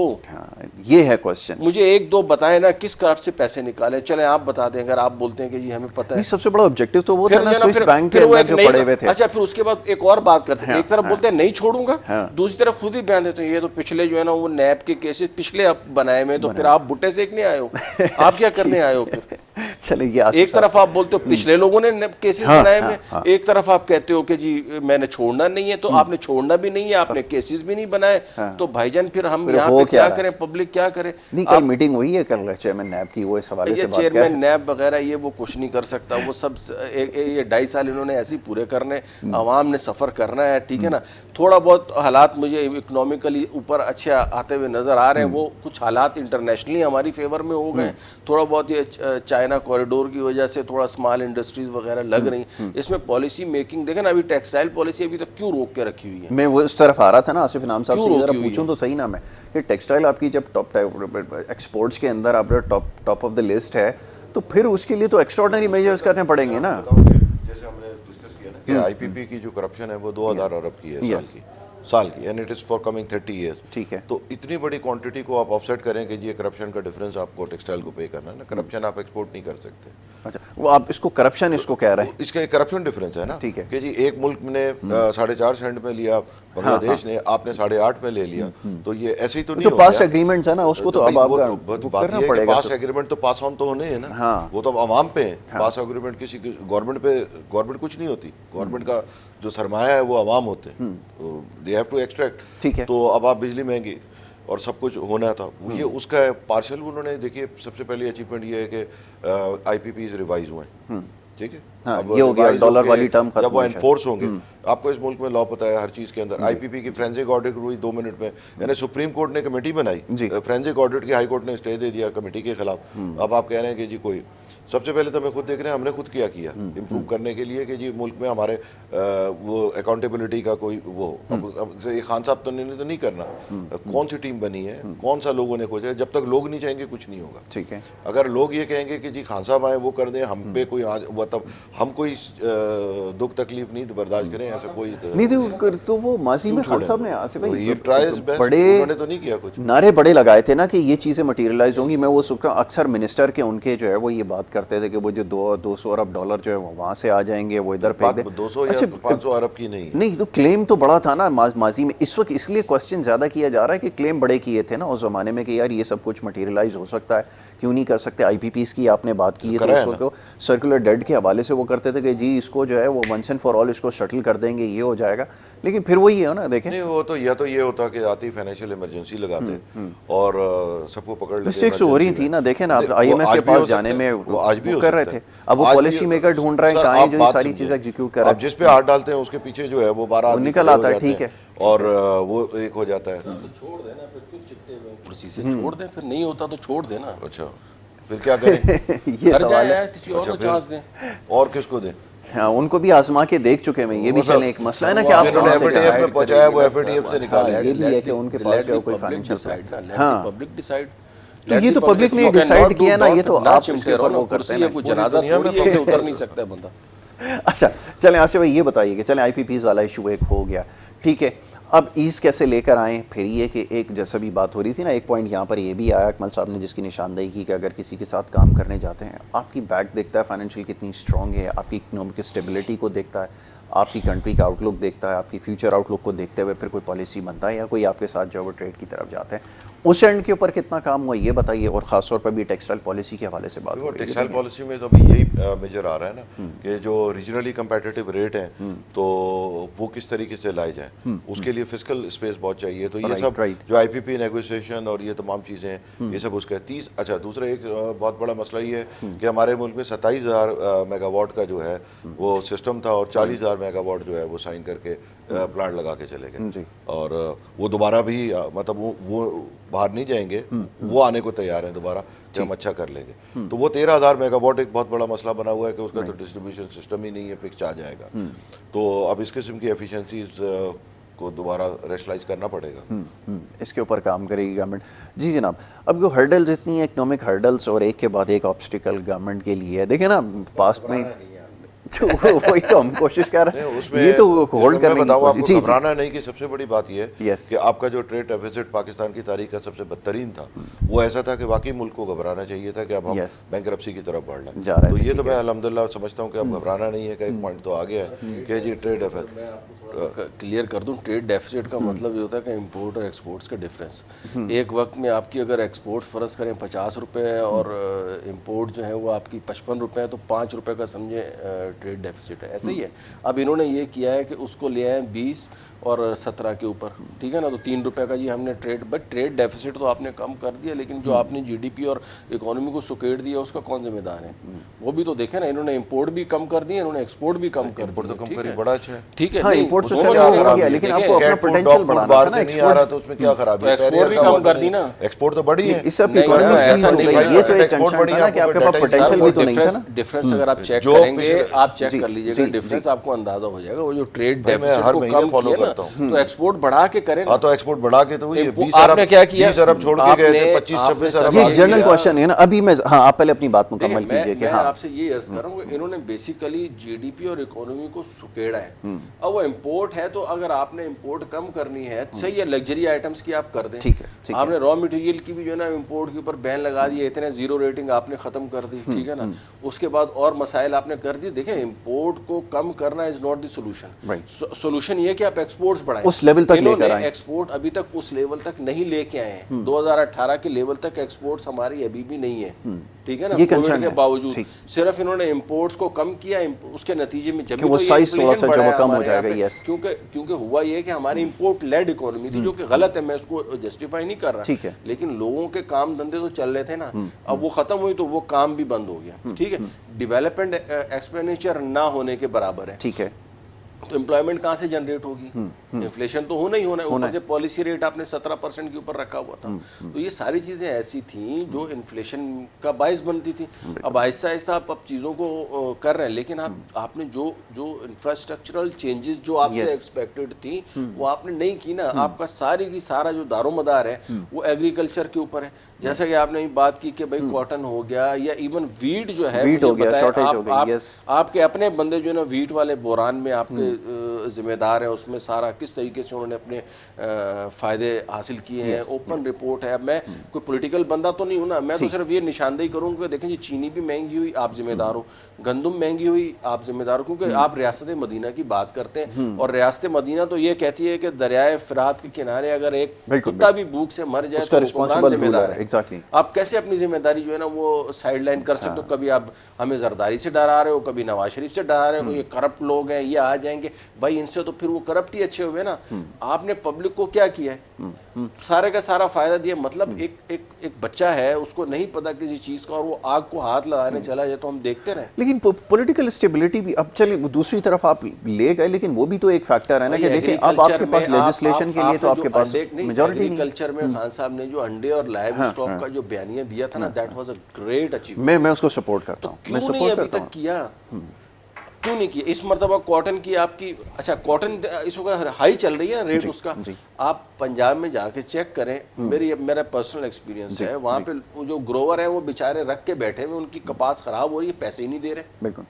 ये है क्वेश्चन। मुझे 1-2 बताएं ना किस करप्ट से पैसे निकाले, चले आप बता दें अगर आप बोलते हैं कि जी हमें पता है। सबसे बड़ा ऑब्जेक्टिव तो वो था ना स्विस बैंक के अंदर जो पड़े हुए थे। अच्छा, फिर उसके बाद एक और बात करते हैं, एक तरफ बोलते हैं नहीं छोड़ूंगा, दूसरी तरफ खुद ही बयान देते हैं ये तो पिछले जो है ना वो नैब के केसेस पिछले आप बनाए में, तो फिर आप बुट्टे सेकने आए हो, आप क्या करने आए हो फिर? चलिए, एक तरफ आप बोलते हो पिछले लोगों ने केसेस बनाए में, एक तरफ आप कहते हो कि जी मैंने छोड़ना नहीं है, तो आपने छोड़ना भी नहीं है, आपने केसेस भी नहीं बनाए, तो भाईजान फिर हम यहाँ पे क्या करें, पब्लिक क्या करे? नहीं, कल मीटिंग हुई है कल चेयरमैन नैब की, वो इस हवाले से बात कर, चेयरमैन नैब वगैरह ये वो कुछ नहीं कर सकता, वो सब ये 2.5 साल इन्होंने ऐसे ही पूरे करने, आवाम ने सफर करना है, ठीक है ना। थोड़ा बहुत हालात मुझे इकोनॉमिकली ऊपर अच्छे आते हुए नजर आ रहे हैं, वो कुछ हालात इंटरनेशनली हमारी फेवर में हो गए, थोड़ा बहुत ये चाइना कॉरिडोर की वजह से थोड़ा स्मॉल इंडस्ट्रीज वगैरह लग रही, इसमें पॉलिसी मेकिंग देखें ना, अभी टेक्सटाइल पॉलिसी अभी तक क्यों रोक के रखी हुई है? मैं वो इस तरफ आ रहा था ना आसिफ इनाम साहब से, जरा पूछूं तो सही ना मैं कि टेक्सटाइल आपकी जब टॉप एक्सपोर्ट्स के अंदर आप टॉप ऑफ द लिस्ट है, तो फिर उसके लिए तो एक्स्ट्राऑर्डिनरी मेजर्स करने पड़ेंगे ना। जैसे हमने डिस्कस किया ना कि IPP की जो करप्शन है वो 2000 अरब की है साल की, and it is for coming 30 years. ठीक है, तो इतनी बड़ी क्वांटिटी को आप ऑफसेट करें कि ये करप्शन का डिफरेंस आपको टेक्सटाइल को पे करना है ना, करप्शन आप एक्सपोर्ट नहीं कर सकते। अच्छा, वो आप इसको करप्शन इसको कह रहे हैं, इसका एक करप्शन डिफरेंस है ना, ठीक है, कि जी एक मुल्क ने 4.5 सेंट में लिया, बांग्लादेश ने आपने 8.5 में ले लिया, तो ये ऐसे ही तो नहीं। तो पास एग्रीमेंट्स है ना, उसको तो अब आपको करना पड़ेगा। पास एग्रीमेंट तो पास ऑन तो होने हैं ना, वो तो अब आवाम पे है। पास एग्रीमेंट किसी गवर्नमेंट पे, गवर्नमेंट कुछ नहीं होती, गवर्नमेंट का जो सरमाया है वो आवाम होते हैं, दे हैव टू एक्सट्रैक्ट। ठीक है, तो अब आप बिजली महंगी, और सब कुछ होना था, ये उसका पार्शल उन्होंने, देखिए सबसे पहली अचीवमेंट ये है कि IPPs रिवाइज हुए हैं, ठीक है। हाँ, अब ये हो गया, रिवाइज डॉलर होके वाली टर्म खत्म जब वो हुई शायद। एनफोर्स होंगे, आपको इस मुल्क में लॉ पता है हर चीज़ के अंदर, IPP की फ्रेंसिक ऑडिट हुई 2 मिनट में, यानी सुप्रीम कोर्ट ने कमेटी बनाई फ्रेंसिक ऑडिट की, हाई कोर्ट ने स्टे दे दिया कमेटी के खिलाफ। अब आप कह रहे हैं कि जी कोई, सबसे पहले तो मैं खुद देख रहे हैं हमने खुद किया इम्प्रूव करने के लिए कि जी मुल्क में हमारे वो अकाउंटेबिलिटी का कोई वो, अब ये खान साहब तो नहीं करना, कौन सी टीम बनी है, कौन सा लोगों ने खोजा, जब तक लोग नहीं चाहेंगे कुछ नहीं होगा, ठीक है। अगर लोग ये कहेंगे कि जी खान साहब आए वो कर दें, हम पे कोई आज मतलब हम कोई दुख तकलीफ नहीं बर्दाश्त करें, ऐसा कोई नहीं तो वो माजी में खान साहब ने आसिफ भाई बड़े उन्होंने तो नहीं किया कुछ, नारे बड़े लगाए थे ना कि ये चीज़ें मटेरियलाइज होंगी। मैं वो अक्सर मिनिस्टर के उनके जो है वो ये बात करते थे कि वो जो 200 अरब डॉलर जो है वहाँ से आ जाएंगे, वो इधर फेंक दें। 200 या 500 अरब की नहीं तो क्लेम तो बड़ा था ना माजी में, इस वक्त इसलिए क्वेश्चन ज़्यादा किया जा रहा है कि क्लेम बड़े किए थे ना उस ज़माने में कि यार ये सब कुछ मटेरियलाइज हो सकता है, क्यों नहीं कर सकते। IPPs की आपने बात की है तो उसको सर्कुलर डेट के हवाले से वो करते थे कि जी इसको जो है वो वंस एंड फॉर ऑल इसको शटल कर देंगे, ये हो जाएगा। लेकिन फिर वही है ना, देखें नहीं वो तो ये होता कि आती फाइनेंशियल इमरजेंसी लगाते और सबको पकड़ लेते। मिस्टेक्स हो रही थी ना, देखें ना आप IMF के पास जाने में वो आज भी कर रहे थे, अब वो पॉलिसी मेकर ढूंढ रहे हैं कहाँ है जो ये सारी चीज़ें एग्जीक्यूट कर रहे हैं। जिस पे हाथ डालते हैं उसके पीछे जो है वो 12 आदमी निकल आता है, ठीक है, और वो एक हो जाता है। छोड़ देना फिर, क्यों चिपके हुए कुर्सी से, छोड़ दें, फिर नहीं होता तो छोड़ देना। अच्छा फिर क्या करें? ये सवाल है, किसी और को चांस दें, और किसको दें? हाँ, उनको भी आजमा के देख चुके हैं, ये भी चले एक मसला है ना कि आप FATF में पहुंचाया वो FATF से निकाले, ये भी है कि उनके पास जो कोई फाइनेंशियल, हाँ पब्लिक डिसाइड, तो ये तो पब्लिक ने डिसाइड किया ना, ये तो आप इसके ऊपर वो करते हैं, कोई जनाजा थोड़ी है कि उतर नहीं सकता है बंदा। अच्छा चलें आसिफ भाई ये बताइए कि चलें IPPs वाला इशू एक हो गया, ठीक है, अब ईज कैसे लेकर आएँ? फिर ये कि एक जैसा भी बात हो रही थी ना, एक पॉइंट यहाँ पर ये भी आया अकमल साहब ने जिसकी निशानदेही की कि अगर किसी के साथ काम करने जाते हैं, आपकी बैक देखता है फाइनेंशियल कितनी स्ट्रॉन्ग है, आपकी इकोनॉमिक स्टेबिलिटी को देखता है, आपकी कंट्री का आउटलुक देखता है, आपकी फ्यूचर आउटलुक को देखते हुए फिर कोई पॉलिसी बनता है या कोई आपके साथ जो है वो ट्रेड की तरफ जाते हैं, उस एंड के ऊपर कितना काम हुआ ये बताइए। और ख़ासतौर पर भी टेक्सटाइल पॉलिसी के हवाले से बात हो रही है। टेक्सटाइल पॉलिसी में तो अभी यही मेजर आ रहा है ना कि जो रीजनली कंपेटिटिव रेट हैं तो वो किस तरीके से लाए जाएं, उसके लिए फिजिकल स्पेस बहुत चाहिए। तो ये सब जो IPP नेगोशिएशन और ये तमाम चीज़ें हैं ये सब उसका है। 30 अच्छा दूसरा एक बहुत बड़ा मसला ये है कि हमारे मुल्क में 27,000 मेगावाट का जो है वो सिस्टम था और 40,000 मेगावाट जो है वो साइन करके प्लांट लगा के चले गए और वो दोबारा भी मतलब वो बाहर नहीं जाएंगे, वो आने को तैयार हैं दोबारा कि हम अच्छा कर लेंगे। तो वो 13,000 मेगावाट एक बहुत बड़ा मसला बना हुआ है कि उसका तो डिस्ट्रीब्यूशन सिस्टम ही नहीं है, फिक्स आ जाएगा। तो अब इस किस्म की एफिशिएंसीज को दोबारा रेशनलाइज करना पड़ेगा, इसके ऊपर काम करेगी गवर्नमेंट। जी जनाब, अब जो हर्डल्स इतनी इकोनॉमिक हर्डल्स और एक के बाद एक ऑब्स्टिकल गवर्नमेंट के लिए है, देखें ना पास्ट में तो वही तो हम कोशिश कर रहे हैं, ये तो होल्ड करने की कोशिश। घबराना नहीं कि सबसे बड़ी बात ये है कि आपका जो ट्रेड डेफिसिट पाकिस्तान की तारीख का सबसे बदतरीन था वो ऐसा था कि वाकई मुल्क को घबराना चाहिए था कि अब हम बैंकरप्सी की तरफ बढ़ रहे। तो ये तो मैं अल्हम्दुलिल्लाह समझता हूँ कि अब घबराना नहीं है कि एक पॉइंट तो आ गया है कि जी ट्रेड डेफिसिट क्लियर कर दूं। ट्रेड डेफिसिट का मतलब ये होता है कि इंपोर्ट और एक्सपोर्ट्स का डिफरेंस। एक वक्त में आपकी अगर एक्सपोर्ट फ़र्ज़ करें 50 रुपये और इंपोर्ट जो है वो आपकी 55 रुपये है, तो 5 रुपये का समझे ट्रेड डेफिसिट है। ऐसा ही है। अब इन्होंने ये किया है कि उसको ले आए 20 और 17 के ऊपर, ठीक है ना, तो 3 रुपये का जी हमने ट्रेड डेफिसिट तो आपने कम कर दिया, लेकिन जो आपने GDP और इकोनॉमी को सुकेड़ दिया उसका कौन जिम्मेदार है? वो भी तो देखें ना, इन्होंने इंपोर्ट भी कम कर दिया, इन्होंने एक्सपोर्ट भी कम कर दिया। बड़ा अच्छा है, ठीक है, इंपोर्ट से चला गया, लेकिन आपको अपना पोटेंशियल बढ़ाना है ना, नहीं आ रहा तो उसमें क्या खराबी है? एक्सपोर्ट भी कम कर दी ना, एक्सपोर्ट तो बड़ी है, इस सब इकोनॉमी ऐसा नहीं है, ये तो एक टेंशन था ना कि आपके पास पोटेंशियल भी तो नहीं था ना। डिफरेंस अगर आप चेक करेंगे, आप चेक कर लीजिएगा डिफरेंस, आपको अंदाजा हो जाएगा। वो जो ट्रेड डेफिसिट को कम किया ना, तो एक्सपोर्ट बढ़ा के करें। हाँ तो एक्सपोर्ट बढ़ा के तो 20 आपने क्या किया, 20 अरब छोड़ के गए थे, 25-26 अरब। ये जनरल क्वेश्चन है ना, अभी मैं हाँ आप पहले अपनी बात मुकम्मल कीजिए कि हाँ आपसे ये अर्ज कर रहा हूँ, इन्होंने बेसिकली GDP और इकोनॉमी को सुकेड़ा है। अब वो इंपोर्ट है तो अगर आपने इंपोर्ट कम करनी है, सही है, लग्जरी आइटम्स की आप कर दें, ठीक है, आपने रॉ मटेरियल की भी जो है ना इंपोर्ट के ऊपर बैन लगा दिया, इतने जीरो रेटिंग आपने खत्म कर दी, ठीक है ना, उसके बाद और मसाइल आपने कर दिए। देखें, इंपोर्ट को कम करना is not the solution. Solution ये कि आप एक्सपोर्ट्स बढ़ाएं, उस लेवल तक लेकर आएं। एक्सपोर्ट अभी तक उस लेवल तक नहीं लेके आए हैं। 2018 के लेवल तक एक्सपोर्ट्स हमारी अभी भी नहीं है, ठीक है ना, कोविड के बावजूद। सिर्फ इन्होंने इंपोर्ट्स को कम किया, उसके नतीजे में जब वो साइज थोड़ा सा जब कम हो जाएगा, यस क्योंकि हुआ ये कि हमारी इंपोर्ट लेड इकोनॉमी थी, जो कि गलत है, मैं उसको जस्टिफाई नहीं कर रहा, ठीक है, लेकिन लोगों के काम धंधे तो चल रहे थे ना। अब वो खत्म हुई तो वो काम भी बंद हो गया, ठीक है। डेवलपमेंट एक्सपेंडिचर ना होने के बराबर है, ठीक है। तो एम्प्लॉयमेंट कहाँ से जनरेट होगी? इन्फ्लेशन तो होना ही होना है, ऊपर से पॉलिसी रेट आपने 17% के ऊपर रखा हुआ था। तो ये सारी चीज़ें ऐसी थी जो इन्फ्लेशन का बायस बनती थी। अब आहिस्ता आहिस्ता आप अब चीज़ों को कर रहे हैं, लेकिन आपने जो इंफ्रास्ट्रक्चरल चेंजेस जो आपसे एक्सपेक्टेड थी वो आपने नहीं की ना। आपका सारी की सारा जो दारोमदार है वो एग्रीकल्चर के ऊपर है। जैसा कि आपने बात की कि भाई कॉटन हो गया या इवन वीट जो है, वीट हो गया, शॉर्टेज हो गई, यस। आपके अपने बंदे जो है ना वीट वाले बोरान में आपके जिम्मेदार हैं, उसमें सारा किस तरीके से उन्होंने अपने फ़ायदे हासिल किए हैं, ओपन रिपोर्ट है। मैं कोई पॉलिटिकल बंदा तो नहीं हूँ ना, मैं तो सिर्फ ये निशानदेही करूँगा कि देखें जी चीनी भी महंगी हुई, आप जिम्मेदार हो, गंदम महंगी हुई, आप जिम्मेदार हो, क्योंकि आप रियासत मदीना की बात करते हैं और रियासत मदीना तो ये कहती है कि दरियाए फिरात के किनारे अगर एक कुत्ता भी भूख से मर जाए तो हुक्मरान जिम्मेदार है। आप कैसे अपनी जिम्मेदारी जो है ना वो साइड लाइन कर सकते हो? कभी आप हमें जरदारी से डरा रहे हो, कभी नवाज शरीफ से डरा रहे हो, ये करप्ट लोग हैं, ये आ जाएंगे, भाई इनसे तो फिर वो करप्ट ही अच्छे हुए ना। आपने पब्लिक को क्या किया है? सारे का सारा फायदा दिया। मतलब एक बच्चा है, उसको नहीं पता किसी चीज का और वो आग को हाथ लगाने चला जाए तो हम देखते रहे। लेकिन पॉलिटिकल स्टेबिलिटी भी, अब चलिए दूसरी तरफ आप ले गए, लेकिन वो भी तो एक फैक्टर है ना कि देखिए अब आपके पास लेजिस्लेशन के लिए तो आपके पास मेजॉरिटी नहीं। एग्रीकल्चर में खान साहब ने जो अंडे और लाइव स्टॉक का जो बयानिया दिया था ना, that was a great achievement. मैं उसको सपोर्ट करता हूँ। क्यों नहीं अभी तक किया? क्यों नहीं किया? इस मरतबा कॉटन की आपकी, अच्छा कॉटन इस वक्त हाई चल रही है रेट उसका। आप पंजाब में जाके चेक करें, मेरा पर्सनल एक्सपीरियंस है, वहाँ पे जो ग्रोवर है वो बेचारे रख के बैठे हुए, उनकी कपास खराब हो रही है, पैसे ही नहीं दे रहे, बिल्कुल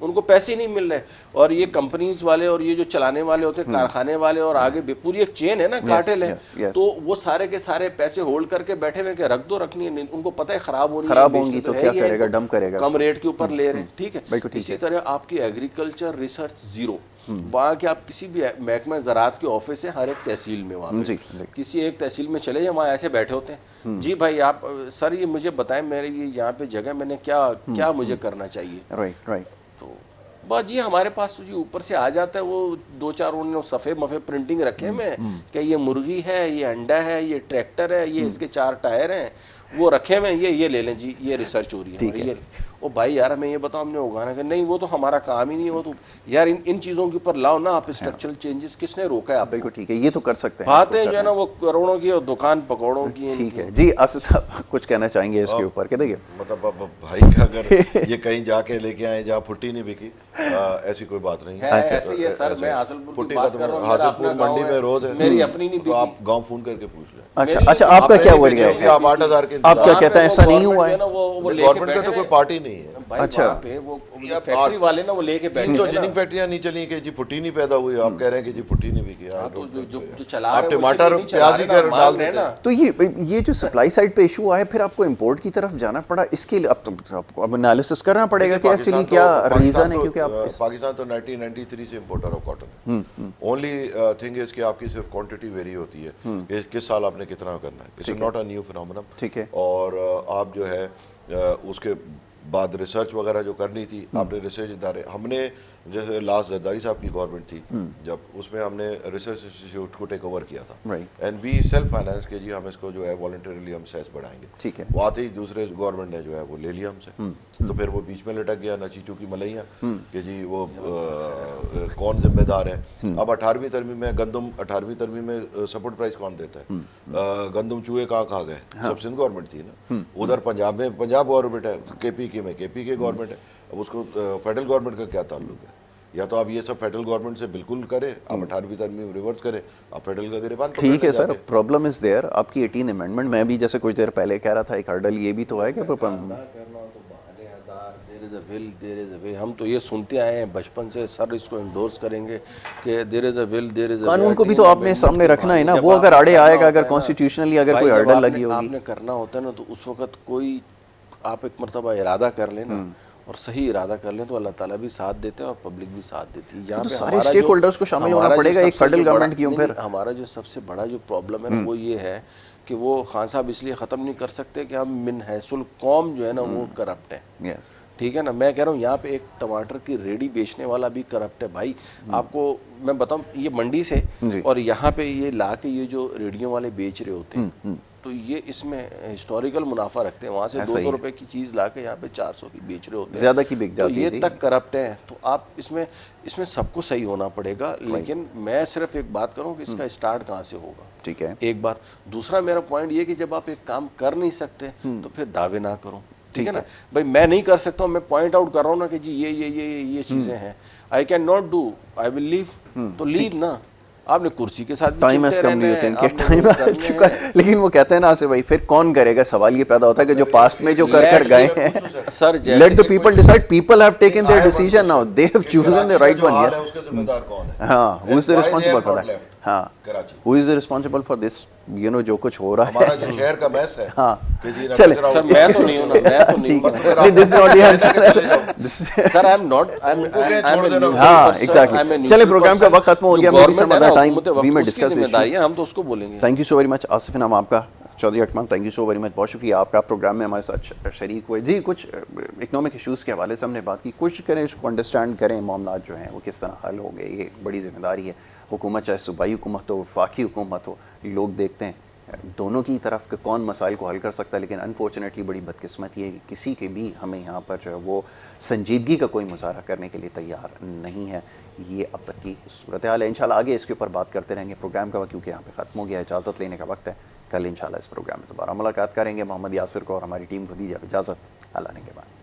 उनको पैसे ही नहीं मिल रहे। और ये कंपनीज वाले और ये जो चलाने वाले होते हैं, कारखाने वाले और आगे भी पूरी एक चेन है ना, कार्टेल है, तो वो सारे के सारे पैसे होल्ड करके बैठे हुए, रख दो, रखनी है, उनको पता है खराब होंगी तो क्या करेगा, डंप करेगा, कम रेट के ऊपर ले रहे हैं, ठीक है। इसी तरह आपकी एग्रीकल्चर रिसर्च जीरो, वहाँ के आप किसी भी महकमा ज़राअत के ऑफिस है हर एक तहसील में, वहाँ किसी एक तहसील में चले जाए, वहाँ ऐसे बैठे होते हैं, जी भाई आप सर ये मुझे बताएं, मेरे ये यहाँ पे जगह, मैंने क्या मुझे करना चाहिए, राइट। तो बस जी हमारे पास तो जी ऊपर से आ जाता है, वो दो चार उन्होंने सफ़े मफ़े प्रिंटिंग रखे हैं कि ये मुर्गी है, ये अंडा है, ये ट्रैक्टर है, ये इसके 4 टायर हैं, वो रखे हुए हैं, ये ले लें जी, ये रिसर्च हो रही है, ये ओ भाई यार हमें ये बताओ हमने उगाना कि नहीं, वो तो हमारा काम ही नहीं, हो तो यार इन चीज़ों के ऊपर लाओ ना आप स्ट्रक्चरल चेंजेस। किसने रोका है? आप बिल्कुल ठीक है, ये तो कर सकते हैं। बातें जो है ना वो करोड़ों की और दुकान पकौड़ों की। ठीक है जी, आसिफ साहब कुछ कहना चाहेंगे इसके ऊपर? क्या देखिए मतलब अब भाई का अगर ये कहीं जाके लेके आए जहाँ फुट्टी नहीं बिकी, ऐसी कोई बात नहीं है। ऐसे ही है सर, मैं हासिलपुर की बात कर रहा हूं, हासिलपुर मंडी में रोज है, मेरी अपनी नहीं बिकी, आप गांव फोन करके पूछ लें। अच्छा आपका क्या हुआ है? आप 8,000 के, आप क्या कहते हैं ऐसा नहीं हुआ है? गवर्नमेंट का तो कोई पार्टी नहीं है। अच्छा वो फैक्ट्री वाले ना वो लेके बैठे 300 जिनिंग फैक्ट्रियां नहीं चली कि जी फुट्टी नहीं पैदा हुई, आप कह रहे हैं कि जी फुट्टी नहीं बिकी। तो जो चला आप टमाटर प्याज ही कर डाल देते हैं। तो ये जो सप्लाई साइड पे इशू आया, फिर आपको इंपोर्ट की तरफ जाना पड़ा, इसके लिए अब एनालिसिस करना पड़ेगा कि एक्चुअली क्या रीजन है, क्योंकि आप पाकिस्तान तो 1993 से इंपोर्टर ऑफ कॉटन है। ओनली थिंग इज कि आपकी सिर्फ क्वांटिटी वेरी होती है कि किस साल आपने कितना करना है। It's not a new phenomena, ठीक है। और आप जो है उसके बाद रिसर्च वगैरह जो करनी थी, आपने रिसर्च इदारे, हमने जैसे लास्ट जरदारी साहब की गवर्नमेंट थी जब, उसमें हमने रिसर्च इंस्टीट्यूट को टेक ओवर किया था एंड वी सेल्फ फाइनेंस के जी हम इसको जो है वॉलंटरीली हम सेस बढ़ाएंगे, ठीक है। वो आते ही दूसरे गवर्नमेंट ने जो है वो ले लिया हमसे, तो फिर वो बीच में लटक गया ना चीचू की मलैया कि जी वो कौन जिम्मेदार है। अब 18वीं तरमीम में गंदम, 18वीं तरमीम में सपोर्ट प्राइस कौन देता है? गंदम चूहे कहाँ खा गए? सब सिंध गवर्नमेंट थी ना। उधर पंजाब में पंजाब गवर्नमेंट है, KPK में KP के गवर्नमेंट है। अब उसको फेडरल गवर्नमेंट का क्या ताल्लुक है? या तो आप ये सब फेडरल गवर्नमेंट से बिल्कुल करें, आप 18वीं तरमीम रिवर्स करें, आप फेडरल का गिरबान। ठीक है सर, प्रॉब्लम इज देयर। आपकी 18 अमेंडमेंट, मैं भी जैसे कुछ देर पहले कह रहा था, एक हर्डल ये भी तो है कि हम तो ये सुनते आए हैं बचपन से, सर इसको इंडोर्स करेंगे कि there is a will, there is a, कानून को भी तो आपने सामने रखना है ना। वो अगर आड़े आएगा, अगर कॉन्स्टिट्यूशनली अगर कोई हर्डल लगी होगी, आपने करना होता है ना, तो उस वक्त कोई आप एक मरतबा इरादा कर लेना और सही इरादा कर लें तो अल्लाह ताला भी साथ देते हैं और पब्लिक भी साथ देती है। यहाँ पे सारे स्टेक होल्डर्स को शामिल होना पड़ेगा एक फेडरल गवर्नमेंट की। फिर हमारा जो सबसे बड़ा जो प्रॉब्लम है ना वो ये है कि वो खान साहब इसलिए ख़त्म नहीं कर सकते कि हम मिन हैसुल कौम जो है ना वो करप्ट है, ठीक है ना। मैं कह रहा हूँ यहाँ पे एक टमाटर की रेडी बेचने वाला भी करप्ट है भाई। आपको मैं बताऊँ, ये मंडी से और यहाँ पे ये ला के ये जो रेडियो वाले बेच रहे होते हैं, तो ये इसमें हिस्टोरिकल मुनाफा रखते हैं। वहाँ से 200 रुपए की चीज़ ला के यहाँ पे 400 की बेच रहे होते हैं, ज़्यादा की बिक जाती है। तो ये तक करप्ट है। तो आप इसमें सबको सही होना पड़ेगा। लेकिन मैं सिर्फ एक बात करूँ कि इसका स्टार्ट कहाँ से होगा, ठीक है, एक बात। दूसरा मेरा पॉइंट ये कि जब आप एक काम कर नहीं सकते तो फिर दावे ना करो, ठीक है ना भाई। मैं नहीं कर सकता हूँ, मैं पॉइंट आउट कर रहा हूँ ना कि जी ये चीज़ें हैं, I can not do, I will leave, तो लीव ना। आपने कुर्सी के साथ टाइम कम नहीं होते इनके, टाइम आ चुका है। लेकिन वो कहते हैं ना आसिफ भाई, फिर कौन करेगा? सवाल ये पैदा होता है कि जो पास्ट में जो कर गए हैं, sir, let the people decide. People have taken their decision now, they have chosen the right one. यार उसके जिम्मेदार कौन है? हाँ, who is the responsible for that? हाँ, who is the responsible for this, you know, जो कुछ हो रहा है हमारा जो शहर का मैस है। हाँ, चले सर, मैं तो नहीं हूं ना, मैं तो नहीं हूं। नहीं, this is not the answer sir, I am not, I am हाँ, एग्जैक्टली। चले, प्रोग्राम का वक्त खत्म हो गया, may be some other time we may discuss this issue। हम तो उसको बोलेंगे। Thank you so very much Asif, नाम आपका Chaudhry Akmal, thank you so very much, बहुत शुक्रिया आपका प्रोग्राम में हमारे साथ शरीक हुए। जी, कुछ इकोनॉमिक इश्यूज़ के हवाले से हमने बात की, कोशिश करें इसको अंडरस्टैंड करें, मामला जो हैं वो किस तरह हल हो गए। ये बड़ी जिम्मेदारी है हुकूमत, चाहे सूबाई हुकूमत हो, वफाकी हुकूमत हो। लोग देखते हैं दोनों की तरफ के कौन मसाइल को हल कर सकता है, लेकिन अनफॉर्चुनेटली बड़ी बदकिस्मती है कि किसी के भी हमें यहाँ पर जो है वो संजीदगी का कोई मुजाहरा करने के लिए तैयार नहीं है। ये अब तक की सूरत हाल है। इंशाल्लाह आगे इसके ऊपर बात करते रहेंगे। प्रोग्राम का वक्त क्योंकि यहाँ पे ख़त्म हो गया, इजाज़त लेने का वक्त है। कल इंशाल्लाह इस प्रोग्राम में दोबारा मुलाकात करेंगे। मोहम्मद यासिर को और हमारी टीम को दीजिए इजाज़त। अल्लाह ने के बाद।